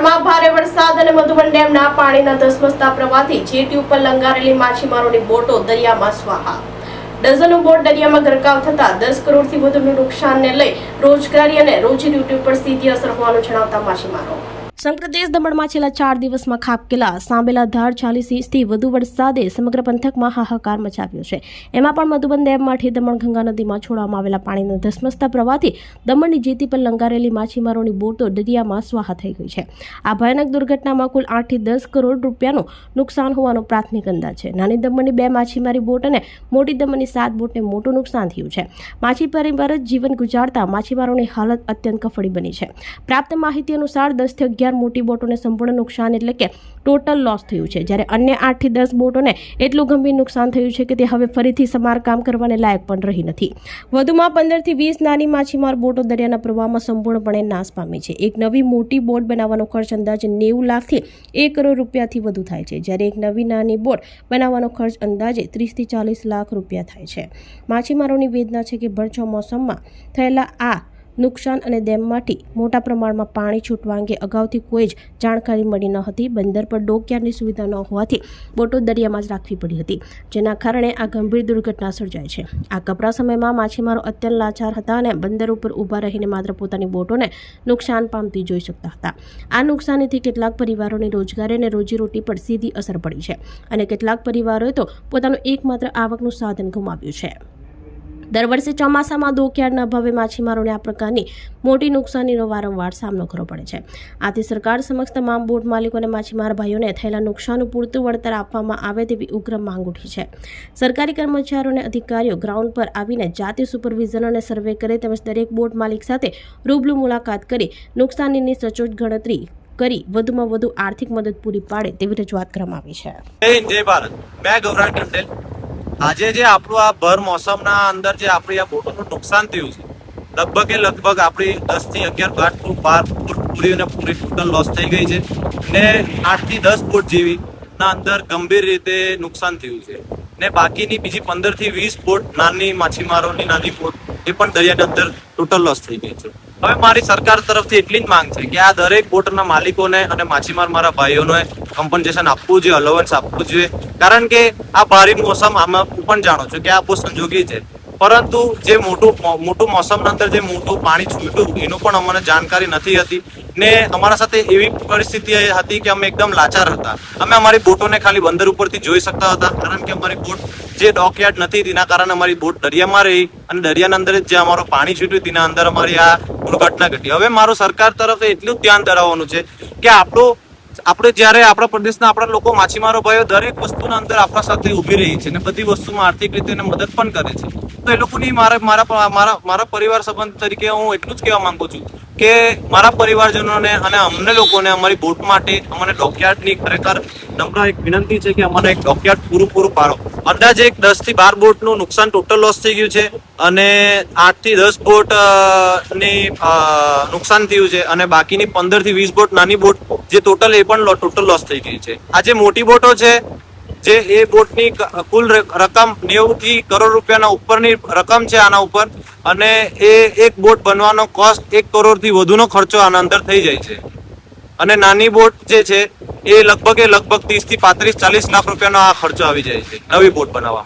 દમણમાં ભારે વરસાદ અને મધુબન ડેમના પાણીના ધસમસતા પ્રવાહથી જેટી ઉપર લંગારેલી માછીમારોની બોટો દરિયામાં સ્વાહા। ડઝનો બોટ દરિયામાં ગરકાવ થતા 10 કરોડથી વધુનું નુકસાનને લઈ રોજગારી અને રોજીરોટી ઉપર સીધી અસર હોવાનું જણાવતા માછીમારો સંપ્રદેશ દમણમાં છેલ્લા 4 દિવસમાં ખાબકેલા સાંબેલાધાર 40 ઇંચથી વધુ વરસાદે સમગ્ર પંથકમાં હાહાકાર મચાવ્યો છે। એમાં પણ મધુબન ડેમમાંથી દમણ ગંગા નદીમાં છોડવામાં આવેલા પાણીના ધસમસતા પ્રવાહથી દમણની જેટી પર લંગારેલી માછીમારોની બોટો દરિયામાં સ્વાહા થઈ ગઈ છે। આ ભયાનક દુર્ઘટનામાં કુલ 8 થી 10 કરોડ રૂપિયાનું નુકસાન હોવાનો પ્રાથમિક અંદાજ છે। નાની દમણની 2 માછીમારી બોટ અને મોટી દમણની 7 બોટને મોટું નુકસાન થયું છે। માછીમારી પર જીવન ગુજારતા માછીમારોની હાલત અત્યંત કફોડી બની છે। પ્રાપ્ત માહિતી અનુસાર 10 થી 11 મોટી બોટોને સંપૂર્ણ નુકસાન એટલે કે ટોટલ લોસ થયું છે, જ્યારે અન્ય 8 થી 10 બોટોને એટલું ગંભીર નુકસાન થયું છે કે તે હવે ફરીથી સમારકામ કરવાને લાયક પણ રહી નથી। વધુમાં 15 થી 20 નાની માછીમાર બોટો દરિયાના પ્રવાહમાં સંપૂર્ણપણે નાશ પામી છે। એક નવી મોટી બોટ બનાવવાનો ખર્ચ અંદાજે 90 લાખથી 1 કરોડ રૂપિયાથી વધુ થાય છે, જ્યારે એક નવી નાની બોટ બનાવવાનો ખર્ચ અંદાજે 30 થી 40 લાખ રૂપિયા થાય છે। માછીમારોની વેદના છે કે ભર ચોમાસામાં થયેલા આ નુકસાન અને ડેમમાંથી મોટા પ્રમાણમાં પાણી છૂટવા અંગે અગાઉથી કોઈ જ જાણકારી મળી ન હતી। બંદર પર ડોકયાર્ડની સુવિધા ન હોવાથી બોટો દરિયામાં જ રાખવી પડી હતી, જેના કારણે આ ગંભીર દુર્ઘટના સર્જાઈ છે। આ કપરા સમયમાં માછીમારો અત્યંત લાચાર હતા અને બંદર ઉપર ઊભા રહીને માત્ર પોતાની બોટોને નુકસાન પામતી જોઈ શકતા હતા। આ નુકસાનીથી કેટલાક પરિવારોની રોજગારી અને રોજીરોટી પર સીધી અસર પડી છે અને કેટલાક પરિવારોએ તો પોતાનું એકમાત્ર આવકનું સાધન ગુમાવ્યું છે। દર વર્ષે ચોમાસામાં ડોકયાર્ડના અભાવે માછીમારોને આ પ્રકારની મોટી નુકસાનીનો વારંવાર સામનો કરવો પડે છે। આથી સરકાર સમક્ષ તમામ બોટ માલિકો અને માછીમાર ભાઈઓને થયેલા નુકસાનનું પૂરતું વળતર આપવામાં આવે તેવી ઉગ્ર માંગ ઉઠી છે। સરકારી કર્મચારીઓ અને અધિકારીઓ ગ્રાઉન્ડ પર આવીને જાતે સુપરવિઝન અને સર્વે કરે તેમજ દરેક બોટ માલિક સાથે રૂબરૂ મુલાકાત કરી નુકસાનીની સચોટ ગણતરી કરી વધુમાં વધુ આર્થિક મદદ પૂરી પાડે તેવી રજૂઆત કરવામાં આવી છે। જય ભારત, મેં ગૌરાંગ ટંડેલ। આજે જે આપણું આ ભર મોસમના અંદર જે આપણી આ બોટોનું નુકસાન થયું છે, લગભગ આપણી 10 થી 11 12 પૂરી અને પૂરી ટોટલ લોસ થઈ ગઈ છે ને 8 થી 10 બોટ જેવી ના અંદર ગંભીર રીતે નુકસાન થયું છે ને બાકીની બીજી 15 થી 20 બોટ નાની માછીમારોની નાની બોટ એ પણ દરિયાની અંદર ટોટલ લોસ થઈ ગઈ છે। હવે મારી સરકાર તરફથી એટલી જ માંગ છે કે આ દરેક બોટના માલિકોને અને માછીમાર મારા ભાઈઓને કમ્પન્સેશન આપવું જોઈએ, અલાવન્સ આપવું જોઈએ, કારણ કે આ ભારે મોસમ આમાં હું પણ જાણું છું કે આ બહુ સંજોગી છે, પરંતુ જે મોટું મોસમના અંદર જે મોટું પાણી છૂટ્યું એનું પણ અમને જાણકારી નથી હતી ને અમારા સાથે એવી પરિસ્થિતિ હતી કે અમે એકદમ લાચાર હતા। અમે અમારી બોટોને ખાલી બંદર ઉપરથી જોઈ શકતા હતા, કારણ કે અમારી બોટ જે ડોકયાર્ડ નથી તેના કારણે અમારી બોટ દરિયામાં રહી અને દરિયાના અંદર જે અમારું પાણી છૂટ્યું તેના અંદર અમારી આ દુર્ઘટના ઘટી। હવે મારું સરકાર તરફ એટલું ધ્યાન ધરાવવાનું છે કે આપણે જ્યારે આપણા પ્રદેશના આપણા લોકો માછીમારો ભાઈઓ દરેક વસ્તુના અંદર આપણા સાથે ઊભી રહી છે અને બધી વસ્તુમાં આર્થિક રીતે મદદ પણ કરે છે, તો એ લોકોની મારા પરિવાર સંબંધ તરીકે હું એટલું જ કહેવા માંગુ છું કે મારા પરિવારજનોને અને અમને લોકોને અમારી બોટ માટે અમને ડોકયાર્ડની ખરેખર નમ્ર એક વિનંતી છે કે અમને એક ડોકયાર્ડ પૂરું પાડો। અંદાજે 10 થી 12 બોટનું નુકસાન ટોટલ લોસ થઈ ગયું છે અને 8 થી 10 બોટ ની નુકસાન થયું છે અને બાકીની 15 થી 20 બોટ નાની બોટ જે ટોટલ એ પણ ટોટલ લોસ થઈ ગઈ છે। આ જે મોટી બોટો છે જે એ બોટની કુલ રકમ 90 થી કરોડ રૂપિયાના ઉપરની રકમ છે આના ઉપર, અને એ એક બોટ બનવાનો કોસ્ટ 1 કરોડથી વધુનો ખર્ચો આના અંદર થઈ જાય છે અને નાની બોટ જે છે એ લગભગ 30 થી 35 40 લાખ રૂપિયાનો આ ખર્ચો આવી જાય છે નવી બોટ બનાવવા।